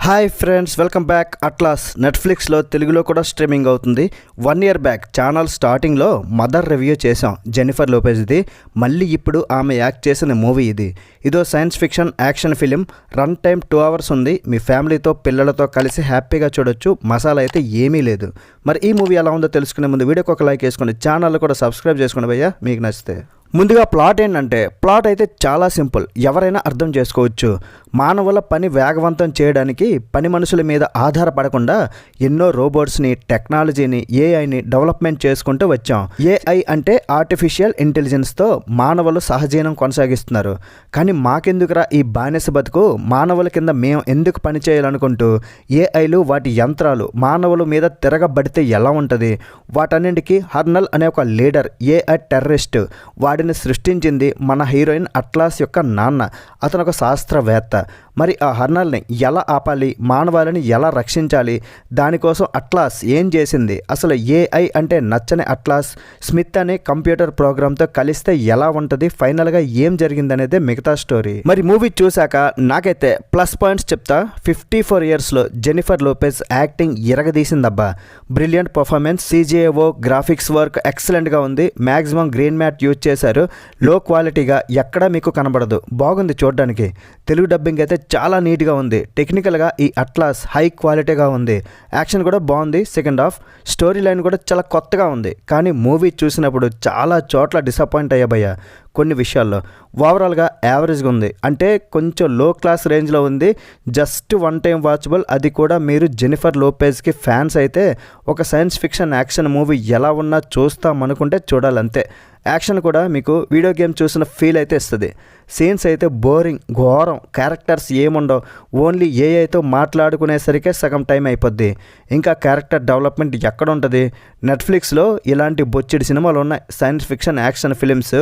Hi friends, welcome back. Atlas నెట్ఫ్లిక్స్లో తెలుగులో కూడా స్ట్రీమింగ్ అవుతుంది. 1 year బ్యాక్ ఛానల్ స్టార్టింగ్లో మదర్ రివ్యూ చేసాం జెన్నిఫర్ లోపెజ్ది. మళ్ళీ ఇప్పుడు ఆమె యాక్ట్ చేసిన మూవీ ఇది. ఇదో science fiction action film. Run time 2 hours ఉంది. మీ ఫ్యామిలీతో పిల్లలతో కలిసి హ్యాపీగా చూడొచ్చు. మసాలా అయితే ఏమీ లేదు. మరి ఈ మూవీ ఎలా ఉందో తెలుసుకునే ముందు వీడియోకి ఒక లైక్ వేసుకోండి, ఛానల్ కూడా సబ్స్క్రైబ్ చేసుకోండి భయ్యా మీకు నచ్చితే. ముందుగా ప్లాట్ ఏంటంటే, ప్లాట్ అయితే చాలా సింపుల్, ఎవరైనా అర్థం చేసుకోవచ్చు. మానవుల పని వేగవంతం చేయడానికి పని మనుషుల మీద ఆధారపడకుండా ఎన్నో రోబోట్స్ని, టెక్నాలజీని, ఏఐని డెవలప్మెంట్ చేసుకుంటూ వచ్చాం. ఏఐ అంటే ఆర్టిఫిషియల్ ఇంటెలిజెన్స్తో మానవులు సహజీవనం కొనసాగిస్తున్నారు. కానీ మాకెందుకురా ఈ బానిస బతుకు, మానవుల కింద మేము ఎందుకు పని చేయాలనుకుంటూ ఏఐలు, వాటి యంత్రాలు మానవుల మీద తిరగబడితే ఎలా ఉంటుంది? వాటన్నింటికి హర్నల్ అనే ఒక లీడర్, ఏఐ టెర్రరిస్ట్, వాడిని సృష్టించింది మన హీరోయిన్ అట్లాస్ యొక్క నాన్న. అతను ఒక శాస్త్రవేత్త. మరి ఆ హర్నల్ని ఎలా ఆపాలి, మానవాళిని ఎలా రక్షించాలి, దానికోసం అట్లాస్ ఏం చేసింది? అసలు ఏఐ అంటే నచ్చని అట్లాస్ స్మిత్ అనే కంప్యూటర్ ప్రోగ్రామ్తో కలిస్తే ఎలా ఉంటుంది, ఫైనల్గా ఏం జరిగిందనేదే మిగతా స్టోరీ. మరి మూవీ చూశాక నాకైతే ప్లస్ పాయింట్స్ చెప్తా. 54 yearsలో జెన్నిఫర్ లోపెజ్ యాక్టింగ్ ఇరగదీసిందబ్బా. Brilliant performance, CGIO graphics work ఎక్సలెంట్గా ఉంది. మ్యాక్సిమం గ్రీన్ మ్యాట్ యూజ్ చేశారు. లో క్వాలిటీగా ఎక్కడా మీకు కనబడదు. బాగుంది చూడడానికి. తెలుగు డబ్బింగ్ అయితే చాలా నీట్గా ఉంది. టెక్నికల్గా ఈ అట్లాస్ హై క్వాలిటీగా ఉంది. యాక్షన్ కూడా బాగుంది. సెకండ్ హాఫ్ స్టోరీ లైన్ కూడా చాలా కొత్తగా ఉంది. కానీ మూవీ చూసినప్పుడు చాలా చోట్ల డిసప్పాయింట్ అయ్యాబయ్యా. కొన్ని విషయాల్లో ఓవరాల్గా యావరేజ్గా ఉంది. అంటే కొంచెం లో క్లాస్ రేంజ్లో ఉంది. Just 1 time watchable. అది కూడా మీరు జెన్నిఫర్ లోపెజ్కి ఫ్యాన్స్ అయితే ఒక సైన్స్ ఫిక్షన్ యాక్షన్ మూవీ ఎలా ఉన్నా చూస్తామనుకుంటే చూడాలంతే. యాక్షన్ కూడా మీకు వీడియో గేమ్ చూసిన ఫీల్ అయితే ఇస్తుంది. సీన్స్ అయితే బోరింగ్, ఘోరం. క్యారెక్టర్స్ ఏముండవు. ఓన్లీ ఏఐతో మాట్లాడుకునేసరికే సగం టైం అయిపోద్ది. ఇంకా క్యారెక్టర్ డెవలప్మెంట్ ఎక్కడ ఉంటుంది? నెట్ఫ్లిక్స్లో ఇలాంటి బొచ్చిడి సినిమాలు ఉన్నాయి, సైన్స్ ఫిక్షన్ యాక్షన్ ఫిలిమ్స్.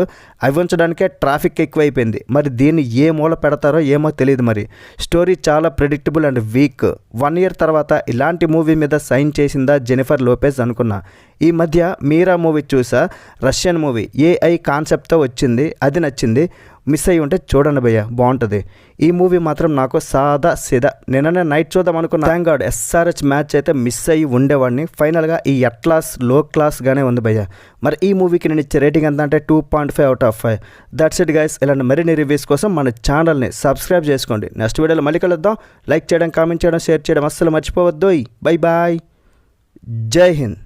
అవి ఉంచడానికే ట్రాఫిక్ ఎక్కువైపోయింది. మరి దీన్ని ఏ మూల పెడతారో ఏమో తెలియదు. మరి స్టోరీ చాలా ప్రెడిక్టబుల్ అండ్ వీక్. 1 year తర్వాత ఇలాంటి మూవీ మీద సైన్ చేసిందా జెన్నిఫర్ లోపెజ్ అనుకున్నా. ఈ మధ్య మీరా మూవీ చూసా, రష్యన్ మూవీ, ఏఐ కాన్సెప్ట్తో వచ్చింది. అది నచ్చింది. మిస్ అయ్యి ఉంటే చూడండి భయ్య, బాగుంటుంది. ఈ మూవీ మాత్రం నాకు సాదా సిదా. నిన్ననే నైట్ చూద్దాం అనుకున్నా. థ్యాంక్ గాడ్ SRH మ్యాచ్ అయితే మిస్ అయ్యి ఉండేవాడిని. ఫైనల్గా ఈ అట్లాస్ లో క్లాస్గానే ఉంది భయ్య. మరి ఈ మూవీకి నేను ఇచ్చే రేటింగ్ ఎంత అంటే 2.5 out of 5. That's it guys. ఇలాంటి మరిన్ని రివ్యూస్ కోసం మన ఛానల్ని సబ్స్క్రైబ్ చేసుకోండి. నెక్స్ట్ వీడియోలో మళ్ళీ కలుద్దాం. లైక్ చేయడం, కామెంట్ చేయడం, షేర్ చేయడం అస్సలు మర్చిపోవద్దు. Bye bye. జై హింద్.